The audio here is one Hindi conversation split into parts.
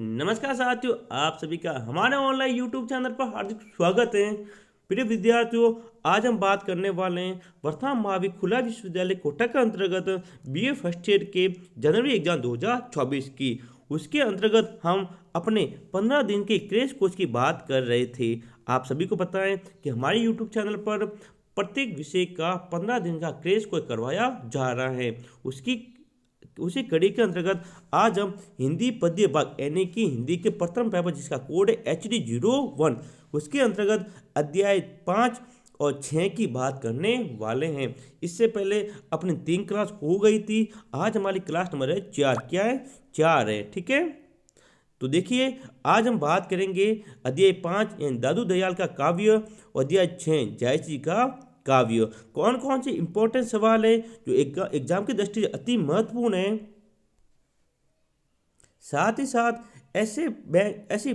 नमस्कार साथियों, आप सभी का हमारे ऑनलाइन यूट्यूब चैनल पर हार्दिक स्वागत है। प्रिय विद्यार्थियों, आज हम बात करने वाले हैं वर्तमान महावीर खुला विश्वविद्यालय कोटा के अंतर्गत बीए फर्स्ट ईयर के जनवरी एग्जाम 2024 की। उसके अंतर्गत हम अपने 15 दिन के क्रैश कोर्स की बात कर रहे थे। आप सभी को पता है कि हमारे यूट्यूब चैनल पर प्रत्येक विषय का 15 दिन का क्रैश कोर्स करवाया जा रहा है। उसी कड़ी के अंतर्गत आज हम हिंदी पद्य भाग यानी कि हिंदी के प्रथम पेपर जिसका कोड है HD01 उसके अंतर्गत अध्याय 5 और 6 की बात करने वाले हैं। इससे पहले अपनी 3 क्लास हो गई थी। आज हमारी क्लास नंबर है 4। क्या है? 4 है। ठीक है, तो देखिए आज हम बात करेंगे अध्याय 5 यानी दादू दयाल का काव्य और अध्याय 6 जायसी जी का काव्य। कौन कौन से इंपॉर्टेंट सवाल है जो एग्जाम की दृष्टि से अति महत्वपूर्ण है, साथ ही साथ ऐसे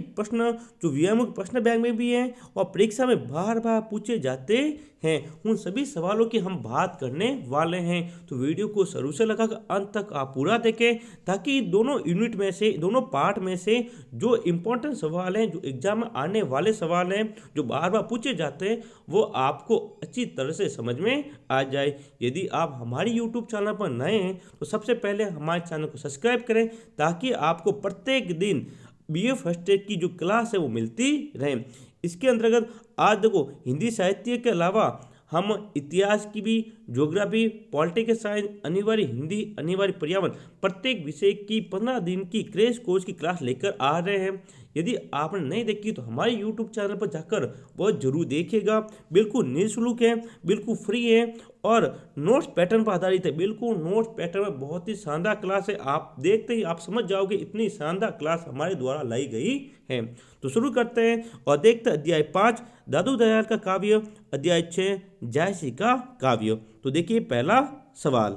प्रश्न जो व्यायाम प्रश्न बैंक में भी हैं और परीक्षा में बार बार पूछे जाते हैं, उन सभी सवालों की हम बात करने वाले हैं। तो वीडियो को शुरू से लगाकर अंत तक आप पूरा देखें ताकि दोनों यूनिट में से, दोनों पार्ट में से जो इम्पोर्टेंट सवाल हैं, जो एग्जाम में आने वाले सवाल हैं, जो बार बार पूछे जाते हैं, वो आपको अच्छी तरह से समझ में आ जाए। यदि आप हमारी यूट्यूब चैनल पर नए हैं तो सबसे पहले हमारे चैनल को सब्सक्राइब करें ताकि आपको प्रत्येक दिन बीए फर्स्ट ईयर की जो क्लास है वो मिलती रहे। इसके अंतर्गत आज देखो हिंदी साहित्य के अलावा हम इतिहास की भी, ज्योग्राफी, पॉलिटिकल साइंस, अनिवार्य हिंदी, अनिवार्य पर्यावरण, प्रत्येक विषय की 15 दिन की क्रैश कोर्स की क्लास लेकर आ रहे हैं। यदि आपने नहीं देखी तो हमारे यूट्यूब चैनल पर जाकर वह जरूर देखिएगा। बिल्कुल निःशुल्क है, बिल्कुल फ्री है और नोट्स पैटर्न पर आधारित है। बिल्कुल नोट्स पैटर्न में बहुत ही शानदार क्लास है। आप देखते ही आप समझ जाओगे इतनी शानदार क्लास हमारे द्वारा लाई गई है। तो शुरू करते हैं और देखते हैं अध्याय 5 दादू दयाल का काव्य, अध्याय 6 जायसी का काव्य। तो देखिए पहला सवाल।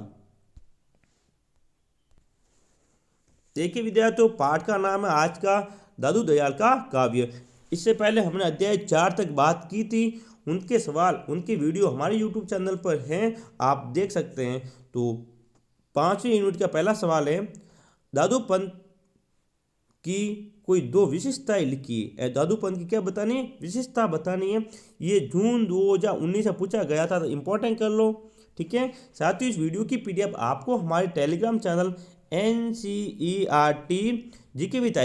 देखिए विद्यार्थियों, पाठ का नाम है आज का दादू दयाल का काव्य। इससे पहले हमने अध्याय 4 तक बात की थी। उनके सवाल, उनके वीडियो हमारे यूट्यूब चैनल पर हैं, आप देख सकते हैं। तो 5वें यूनिट का पहला सवाल है, दादू पंत की कोई 2 विशेषताएं लिखिए। दादू पंत की क्या बतानी है? विशेषता बतानी है। ये जून 2019 से पूछा गया था, तो इंपॉर्टेंट कर लो। ठीक है, साथ ही इस वीडियो की PDF आपको हमारे Telegram channel NCERT GK with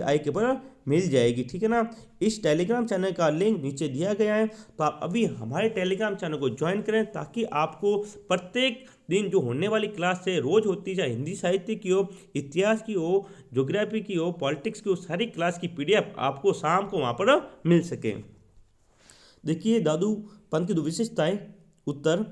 I के पर मिल जाएगी। ठीक है ना, इस टेलीग्राम चैनल का लिंक नीचे दिया गया है, तो आप अभी हमारे टेलीग्राम चैनल को ज्वाइन करें ताकि आपको प्रत्येक दिन जो होने वाली क्लास है रोज होती है, चाहे हिंदी साहित्य की हो, इतिहास की हो, ज्योग्राफी की हो, पॉलिटिक्स की हो, सारी क्लास की PDF आपको शाम को वहाँ पर मिल सके। देखिए दादू पंत की 2 विशेषताएं। उत्तर,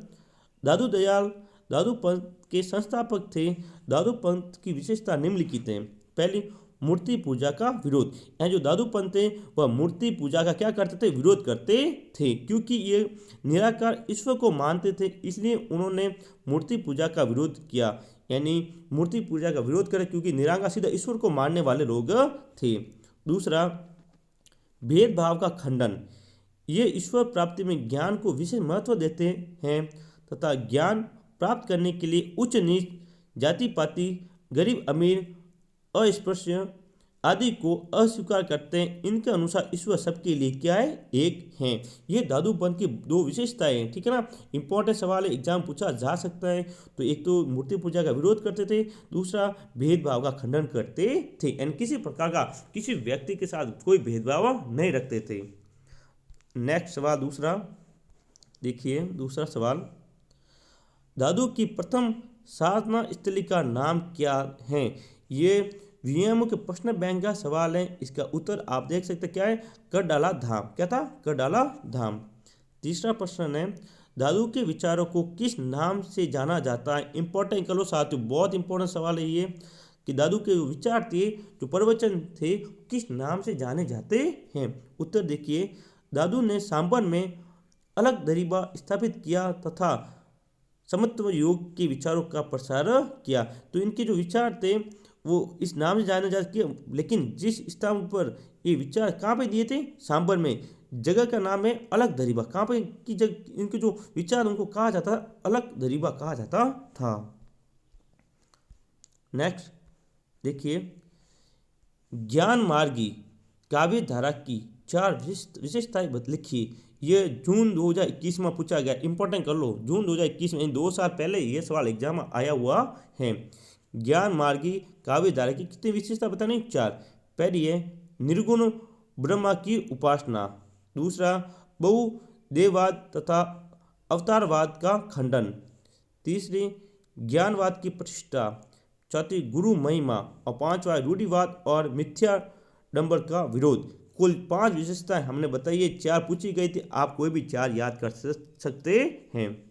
दादू पंत के संस्थापक थे। दादू पंत की विशेषता निम्नलिखित है। पहली, मूर्ति पूजा का विरोध। यहाँ जो दादू पंत थे वह मूर्ति पूजा का क्या करते थे? विरोध करते थे, क्योंकि ये निराकार ईश्वर को मानते थे, इसलिए उन्होंने मूर्ति पूजा का विरोध किया। यानी मूर्ति पूजा का विरोध करें क्योंकि निराकार सीधा ईश्वर को मानने वाले लोग थे। दूसरा, भेदभाव का खंडन। ये ईश्वर प्राप्ति में ज्ञान को विशेष महत्व देते हैं तथा ज्ञान प्राप्त करने के लिए उच्च नीच, जाति पाति, गरीब अमीर, अस्पृश्य आदि को अस्वीकार करते हैं। इनके अनुसार ईश्वर सबके लिए क्या है? एक हैं। ये दादू पंत की 2 विशेषताएं हैं। ठीक है ना, इंपॉर्टेंट सवाल है, एग्जाम पूछा जा सकता है। तो एक तो मूर्ति पूजा का विरोध करते थे, दूसरा भेदभाव का खंडन करते थे, यानी किसी प्रकार का किसी व्यक्ति के साथ कोई भेदभाव नहीं रखते थे। नेक्स्ट सवाल दूसरा, देखिए दूसरा सवाल, दादू की प्रथम साधना स्थली का नाम क्या है? ये व्यायाम के प्रश्न बैंक का सवाल है। इसका उत्तर आप देख सकते क्या है? करडाला धाम। क्या था? करडाला धाम। तीसरा प्रश्न है, दादू के विचारों को किस नाम से जाना जाता है? इंपॉर्टेंट कर लो साथियों, बहुत इंपॉर्टेंट सवाल है ये कि दादू के विचार थे, जो प्रवचन थे, किस नाम से जाने जाते हैं? उत्तर देखिए, दादू ने सांबर में अलग दरीबा स्थापित किया तथा समत्व योग के विचारों का प्रसार किया। तो इनके जो विचार थे वो इस नाम से जाने जाते, लेकिन जिस स्थान पर ये विचार कहाँ पे दिए थे? सांबर में। जगह का नाम है अलग दरीबा। कहाँ पे की जगह? इनके जो विचार उनको कहा जाता, अलग दरीबा कहा जाता था। नेक्स्ट देखिए, ज्ञान मार्गी काव्य धारा की 4 विशेषताएं लिखिए। ये जून 2021 में पूछा गया, इंपॉर्टेंट कर लो। जून 2021 में 2 साल पहले ये सवाल एग्जाम में आया हुआ है। ज्ञान मार्गी काव्य धारा की कितनी विशेषता बतानी? 4। पहली है निर्गुण ब्रह्मा की उपासना। दूसरा, बहुदेववाद तथा अवतारवाद का खंडन। तीसरी, ज्ञानवाद की प्रतिष्ठा। चौथी, गुरु महिमा। और पांचवा, रूढ़िवाद और मिथ्याडंबर का विरोध। कुल 5 विशेषताएं हमने बताई है, 4 पूछी गई थी, आप कोई भी 4 याद कर सकते हैं।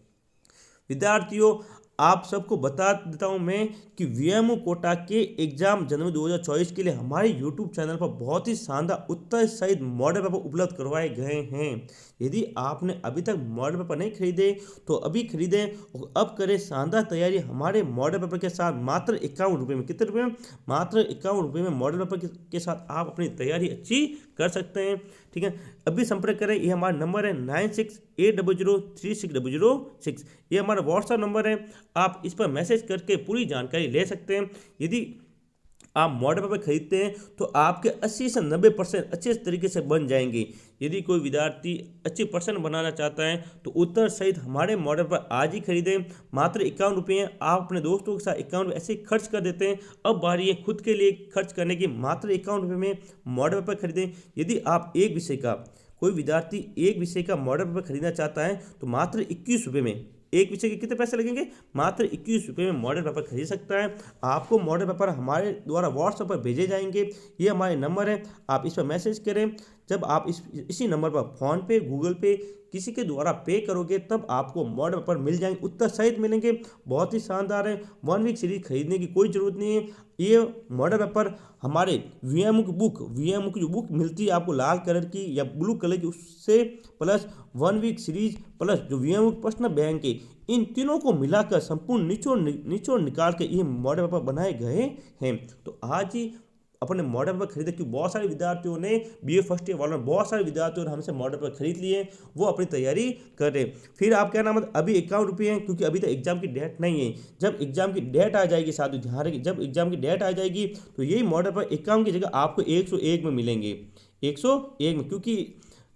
विद्यार्थियों, आप सबको बता देता हूं मैं कि वीएमओ कोटा के एग्जाम जनवरी 2024 के लिए हमारे यूट्यूब चैनल पर बहुत ही शानदार उत्तर सहित मॉडल पेपर उपलब्ध करवाए गए हैं। यदि आपने अभी तक मॉडल पेपर नहीं खरीदे तो अभी खरीदें और अब करें शानदार तैयारी हमारे मॉडल पेपर के साथ। मात्र 51 रुपये में। कितने रुपये में? मात्र 51 रुपये में मॉडल पेपर के साथ आप अपनी तैयारी अच्छी कर सकते हैं। ठीक है, अभी संपर्क करें। ये हमारा नंबर है 9680036006। ये हमारा व्हाट्सएप नंबर है, आप इस पर मैसेज करके पूरी जानकारी ले सकते हैं। यदि आप मॉडल पेपर खरीदते हैं तो आपके 80 से 90% अच्छे तरीके से बन जाएंगे। यदि कोई विद्यार्थी अच्छे परसेंट बनाना चाहता है तो उत्तर सहित हमारे मॉडल पर आज ही खरीदें। मात्र 51 रुपये हैं, आप अपने दोस्तों के साथ 51 रुपये ऐसे खर्च कर देते हैं। अब बारी है खुद के लिए खर्च करने की। मात्र 51 रुपये में मॉडल पेपर खरीदें। यदि आप एक विषय का, कोई विद्यार्थी एक विषय का मॉडल पेपर खरीदना चाहता है तो मात्र 21 रुपये में, एक विषय के कितने पैसे लगेंगे? मात्र 21 रुपये में मॉडल पेपर खरीद सकता है। आपको मॉडल पेपर हमारे द्वारा व्हाट्सएप पर भेजे जाएंगे। ये हमारे नंबर है, आप इस पर मैसेज करें। जब आप इसी नंबर पर फ़ोन पे, गूगल पे किसी के द्वारा पे करोगे तब आपको मॉडल पेपर मिल जाएंगे, उत्तर सहित मिलेंगे। बहुत ही शानदार है। 1 वीक सीरीज खरीदने की कोई ज़रूरत नहीं है। ये मॉडल पेपर हमारे वीएमओ की जो बुक मिलती है आपको लाल कलर की या ब्लू कलर की, उससे प्लस 1 वीक सीरीज प्लस जो वीएमओ पर्सनल बैंक है, इन तीनों को मिलाकर संपूर्ण निचोड़ निकाल के ये मॉडल पेपर बनाए गए हैं। तो आज ही अपने मॉडल पेपर खरीदे, क्योंकि बहुत सारे विद्यार्थियों ने बीए फर्स्ट ईयर वालों ने, बहुत सारे विद्यार्थियों ने हमसे मॉडल पेपर खरीद लिए, वो अपनी तैयारी कर रहे। फिर आप क्या नाम है, अभी 51 रुपये हैं क्योंकि अभी तक एग्जाम की डेट नहीं है। जब एग्जाम की डेट आ जाएगी, साथ ध्यान रखिए, जब एग्जाम की डेट आ जाएगी तो यही मॉडल पेपर 51 की जगह आपको 101 में मिलेंगे। 101 में, क्योंकि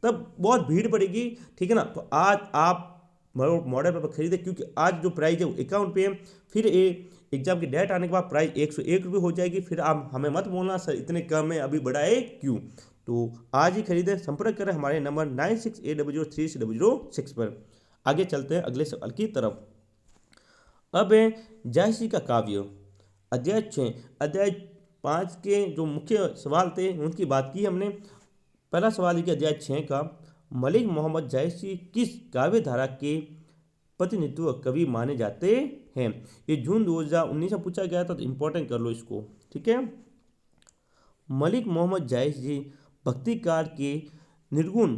तब बहुत भीड़ पड़ेगी। ठीक है ना, तो आज आप मॉडल पेपर खरीदे, क्योंकि आज जो प्राइस है वो 51 रुपये है। फिर एग्जाम की डेट आने के बाद प्राइस 101 रुपये हो जाएगी। फिर आप हमें मत बोलना सर इतने कम है, अभी बढ़ाए क्यों। तो आज ही खरीदें। संपर्क करें हमारे नंबर 9680036006 पर। आगे चलते हैं अगले सवाल की तरफ। अब है जायसी का काव्य, अध्याय 6। अध्याय 5 के जो मुख्य सवाल थे उनकी बात की हमने। पहला सवाल है कि अध्याय 6 का मलिक मोहम्मद जायसी किस काव्य धारा के प्रतिनिधित्व कवि माने जाते हैं? ये जून 2019 में पूछा गया था, तो इंपॉर्टेंट कर लो इसको। ठीक है, मलिक मोहम्मद जायसी भक्तिकार के निर्गुण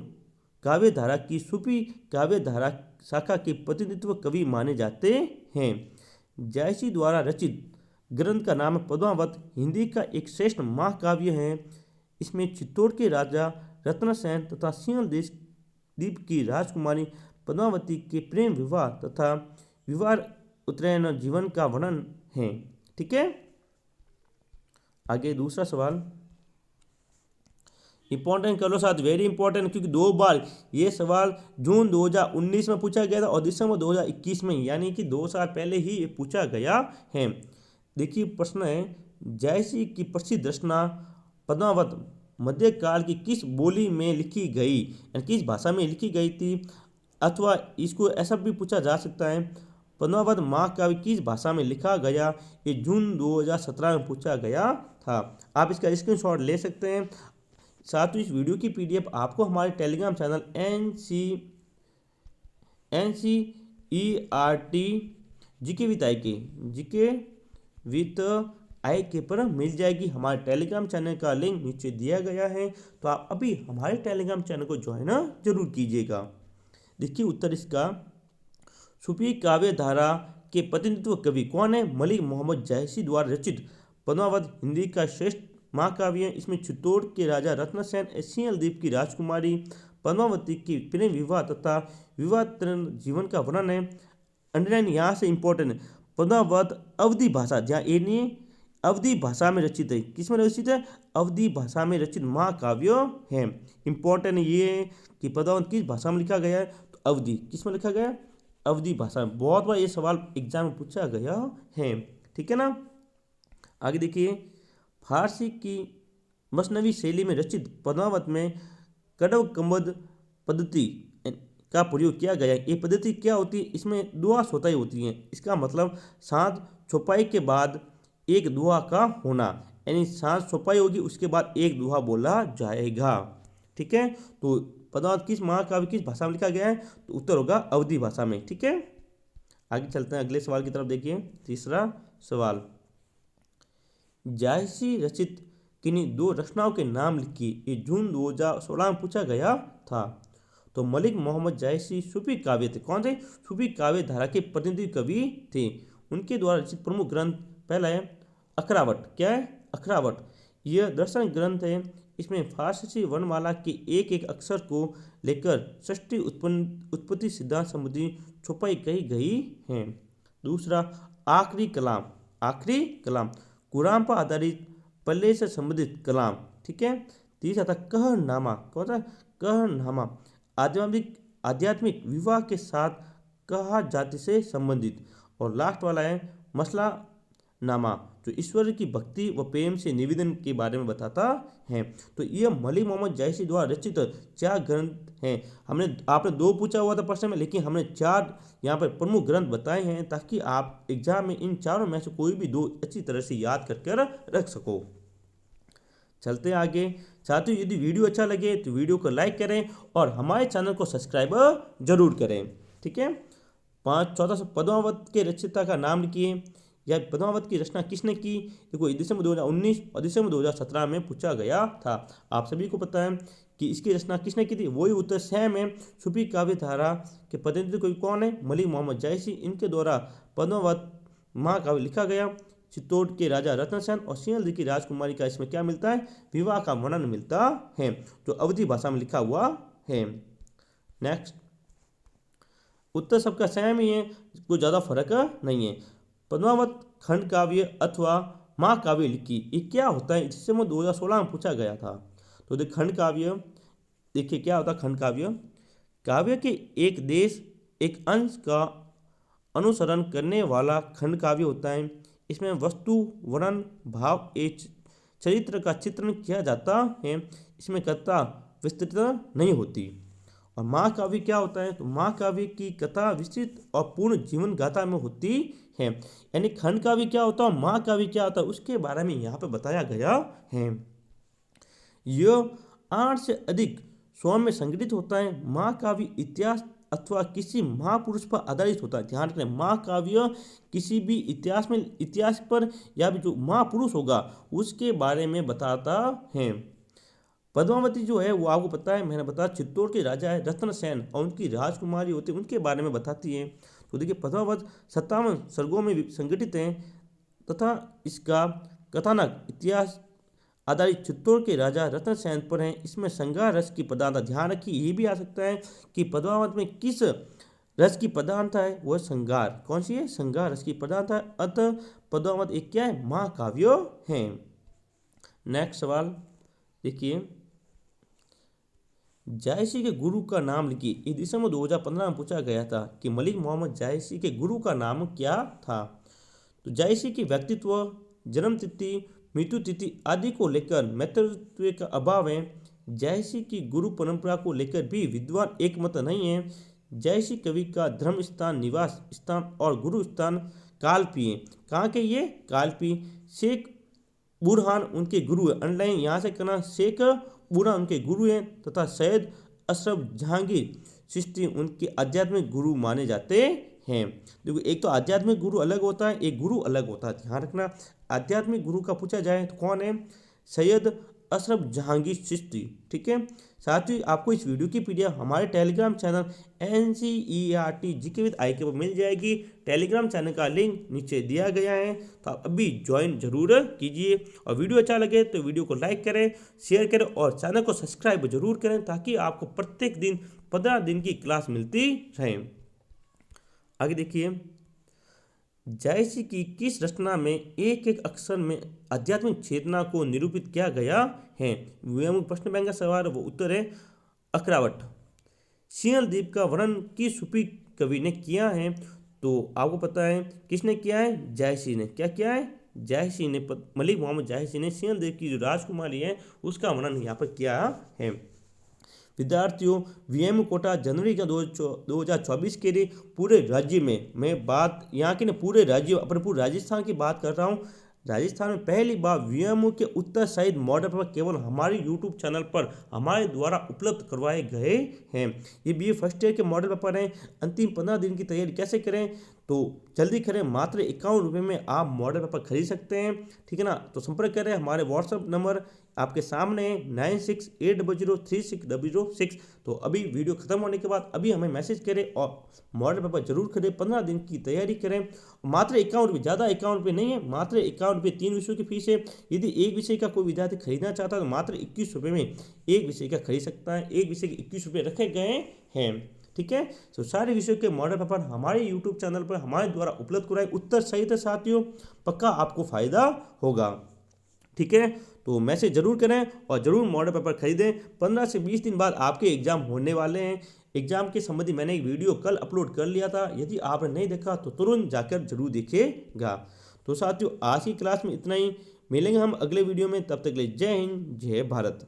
काव्य धारा की सूफी काव्य धारा शाखा के प्रतिनिधित्व कवि माने जाते हैं। जायसी द्वारा रचित ग्रंथ का नाम पद्मावत हिंदी का एक श्रेष्ठ महाकाव्य है। इसमें चित्तौड़ के राजा रत्नसेन तथा सिंहल द्वीप की राजकुमारी पद्मावती के प्रेम विवाह तथा विवाह उत्तरायण जीवन का वर्णन है। ठीक है, आगे दूसरा सवाल इंपॉर्टेंट कर लो साथ, वेरी इंपॉर्टेंट, क्योंकि 2 बार ये सवाल जून 2019 में पूछा गया था और दिसंबर 2021 में, यानी कि 2 साल पहले ही ये पूछा गया है। देखिए प्रश्न है, जायसी की प्रसिद्ध रचना पद्मावत मध्यकाल की किस बोली में लिखी गई, यानी किस भाषा में लिखी गई थी, अथवा इसको ऐसा भी पूछा जा सकता है पद्मावत महाकाव्य किस भाषा में लिखा गया। ये जून 2017 में पूछा गया था। आप इसका स्क्रीनशॉट ले सकते हैं। साथ ही इस वीडियो की पीडीएफ आपको हमारे Telegram channel NCERT GK with I के पर मिल जाएगी। हमारे टेलीग्राम चैनल का लिंक नीचे दिया गया है, तो आप अभी हमारे टेलीग्राम चैनल को ज्वाइन जरूर कीजिएगा। देखिए उत्तर इसका, सूफी काव्य धारा के प्रतिनिधित्व कवि कौन है? मलिक मोहम्मद जायसी द्वारा रचित पद्मावत हिंदी का श्रेष्ठ महाकाव्य है। इसमें चित्तौड़ के राजा रत्नसेन, सिंहल द्वीप की राजकुमारी पद्मावती की प्रेम विवाह तथा विवाह जीवन का वर्णन है। अंडरलाइन यहाँ से इंपॉर्टेंट, पद्मावत अवधी भाषा, जहाँ ए नहीं अवधी भाषा में रचित है। किस में रचित है? अवधी भाषा में रचित महाकाव्य है। इंपॉर्टेंट ये है कि पद्मावत किस भाषा में लिखा गया है? तो अवधी। किस में लिखा गया है? अवधी भाषा में। बहुत बार ये सवाल एग्जाम में पूछा गया है। ठीक है ना। आगे देखिए, फारसी की मसनवी शैली में रचित पद्मावत में कडव कम्बद पद्धति का प्रयोग किया गया है। ये पद्धति क्या होती है? इसमें दुआ सोताई होती है। इसका मतलब सांस छुपाई के बाद एक दुआ का होना, यानी सांस छुपाई होगी उसके बाद एक दुआ बोला जाएगा। ठीक है। तो पद्मावत किस महाकाव्य किस भाषा में लिखा गया है? तो उत्तर होगा अवधी भाषा में। ठीक है। आगे चलते हैं अगले सवाल की तरफ। देखिए तीसरा सवाल, जायसी रचित किन्हीं दो रचनाओं के नाम लिखिए। ये जून 2016 में पूछा गया था। तो मलिक मोहम्मद जायसी सूफी काव्य थे। कौन थे? सूफी काव्य धारा के प्रतिनिधि कवि थे। उनके द्वारा रचित प्रमुख ग्रंथ पहला है अखरावट। क्या है? अखरावट। यह दर्शन ग्रंथ है। इसमें फारसी वर्णमाला के एक एक अक्षर को लेकर षष्ठी उत्पत्ति सिद्धांत संबंधी छुपाई कही गई है। दूसरा आखिरी कलाम। आखिरी कलाम कुरान पर आधारित पल्ले से संबंधित कलाम। ठीक है। तीसरा था कहरनामा। कौन सा? कहरनामा आध्यात्मिक विवाह के साथ कहा जाति से संबंधित। और लास्ट वाला है मसला नामा, जो ईश्वर की भक्ति व प्रेम से निवेदन के बारे में बताता है। तो यह मलिक मोहम्मद जायसी द्वारा रचित 4 ग्रंथ हैं। आपने 2 पूछा हुआ था प्रश्न में, लेकिन हमने 4 यहाँ पर प्रमुख ग्रंथ बताए हैं ताकि आप एग्जाम में इन चारों में से कोई भी 2 अच्छी तरह से याद करके रख सको। चलते हैं आगे। साथियों, यदि वीडियो अच्छा लगे तो वीडियो को लाइक करें और हमारे चैनल को सब्सक्राइब जरूर करें। ठीक है। 14 पद्मावत के रचयिता का नाम लिखिए, या पद्मावत की रचना किसने की? देखो दिसंबर 2019 और दिसंबर 2017 में पूछा गया था। आप सभी को पता है कि इसकी रचना किसने की थी? वही उत्तर सेम है। सूफी काव्य धारा के प्रतिनिधि कोई कौन है? मलिक मोहम्मद जायसी। इनके द्वारा पद्मावत महाकाव्य लिखा गया। चित्तौड़ के राजा रत्न सेन और सिंहल की राजकुमारी का इसमें क्या मिलता है? विवाह का वर्णन मिलता है, जो अवधी भाषा में लिखा हुआ है। नेक्स्ट, उत्तर सबका सेम ही है, कोई ज़्यादा फर्क नहीं है। पद्मावत खंड काव्य अथवा महाकाव्य लिखी, ये क्या होता है? इससे 2016 में पूछा गया था। तो देखिए खंड काव्य, देखिए क्या होता है खंड काव्य? काव्य के एक देश एक अंश का अनुसरण करने वाला खंड काव्य होता है। इसमें वस्तु वर्णन भाव एक चरित्र का चित्रण किया जाता है। इसमें कथा विस्तृत नहीं होती। और महाकाव्य क्या होता है? तो महाकाव्य की कथा विस्तृत और पूर्ण जीवन गाथा में होती है। यानी खंड काव्य क्या होता है, महाकाव्य क्या होता है, उसके बारे में यहाँ पे बताया गया है। यह 8 से अधिक स्वयं में संगठित होता है। महाकाव्य इतिहास अथवा किसी महापुरुष पर आधारित होता है। ध्यान रखना, महाकाव्य किसी भी इतिहास पर या भी जो महापुरुष होगा उसके बारे में बताता है। पद्मावती जो है वो आपको पता है, मैंने बताया चित्तौड़ के राजा है रत्न सेन और उनकी राजकुमारी होती है, उनके बारे में बताती है। तो देखिए पद्मावत 57 सर्गों में संगठित है तथा इसका कथानक इतिहास आधारित चित्तौड़ के राजा रत्न सेन पर है। इसमें श्रृंगार रस की प्रधानता, ध्यान रखिए ये भी आ सकता है कि पद्मावत में किस रस की प्रधानता है? वह श्रृंगार। कौन सी है? श्रृंगार रस की प्रधानता है। अतः पद्मावत एक क्या है? महाकाव्य है। नेक्स्ट सवाल देखिए, जायसी के गुरु का नाम लिखिए। ये दिसंबर 2015 में पूछा गया था कि मलिक मोहम्मद जायसी के गुरु का नाम क्या था। तो जायसी की व्यक्तित्व, जन्म तिथि, मृत्यु तिथि आदि को लेकर महत्व का अभाव है। जायसी की गुरु परंपरा को लेकर भी विद्वान एकमत नहीं है। जायसी कवि का धर्म स्थान, निवास स्थान और गुरु स्थान कालपी है। कहाँ के ये? कालपी। शेख बुरहान उनके गुरु है। अंडरलाइन यहाँ से करना, शेख बुरहान उनके गुरु हैं तथा सैयद अशरफ जहांगीर चिश्ती उनके आध्यात्मिक गुरु माने जाते हैं। देखो एक तो आध्यात्मिक गुरु अलग होता है, एक गुरु अलग होता है, ध्यान रखना। आध्यात्मिक गुरु का पूछा जाए तो कौन है? सैयद अशरफ जहांगीर चिश्ती। ठीक है। साथ ही आपको इस वीडियो की पीडीएफ हमारे Telegram channel NCERT GK with IK पर मिल जाएगी। टेलीग्राम चैनल का लिंक नीचे दिया गया है, तो आप अभी ज्वाइन जरूर कीजिए। और वीडियो अच्छा लगे तो वीडियो को लाइक करें, शेयर करें और चैनल को सब्सक्राइब जरूर करें ताकि आपको प्रत्येक दिन 15 दिन की क्लास मिलती रहे। आगे देखिए, जायसी की किस रचना में एक एक अक्षर में आध्यात्मिक चेतना को निरूपित किया गया है? व्योममुख प्रश्न बैंक का सवाल, वो उत्तर है अकरावट। सिंहल द्वीप का वर्णन किस सूफी कवि ने किया है? तो आपको पता है किसने किया है? जायसी ने। क्या किया है? जायसी ने, मलिक मोहम्मद जायसी ने सिंहल द्वीप की जो राजकुमारी है उसका वर्णन यहाँ पर किया है। विद्यार्थियों, वीएम कोटा जनवरी का 2024 के लिए पूरे राज्य में, मैं बात यहाँ की ना पूरे राज्य अपने पूरे राजस्थान की बात कर रहा हूँ। राजस्थान में पहली बार वीएमओ के उत्तर सहित मॉडल पेपर केवल हमारे यूट्यूब चैनल पर हमारे द्वारा उपलब्ध करवाए गए हैं। ये बीए फर्स्ट ईयर के मॉडल पेपर हैं। अंतिम 15 दिन की तैयारी कैसे करें? तो जल्दी करें, मात्र 51 रुपये में आप मॉडल पेपर खरीद सकते हैं, ठीक है ना। तो संपर्क करें, हमारे व्हाट्सअप नंबर आपके सामने है 9680360006। तो अभी वीडियो खत्म होने के बाद अभी हमें मैसेज करें और मॉडल पेपर जरूर खरीदें। 15 दिन की तैयारी करें। मात्र 51 रुपये, ज़्यादा 51 रुपये नहीं है, मात्र 51 रुपये 3 विषयों की फीस है। यदि एक विषय का कोई विद्यार्थी खरीदना चाहता है तो मात्र 21 रुपये में एक विषय का खरीद सकता है। एक विषय के 21 रुपये रखे गए हैं, ठीक है। तो सारे विषयों के मॉडल पेपर हमारे यूट्यूब चैनल पर हमारे द्वारा उपलब्ध कराए उत्तर सहित साथियों, पक्का आपको फायदा होगा, ठीक है। तो मैसेज जरूर करें और जरूर मॉडल पेपर खरीदें। 15 से 20 दिन बाद आपके एग्जाम होने वाले हैं। एग्जाम के संबंधी मैंने एक वीडियो कल अपलोड कर लिया था, यदि आपने नहीं देखा तो तुरंत जाकर जरूर देखिएगा। तो साथियों, आज की क्लास में इतना ही। मिलेंगे हम अगले वीडियो में, तब तक के लिए जय हिंद, जय भारत।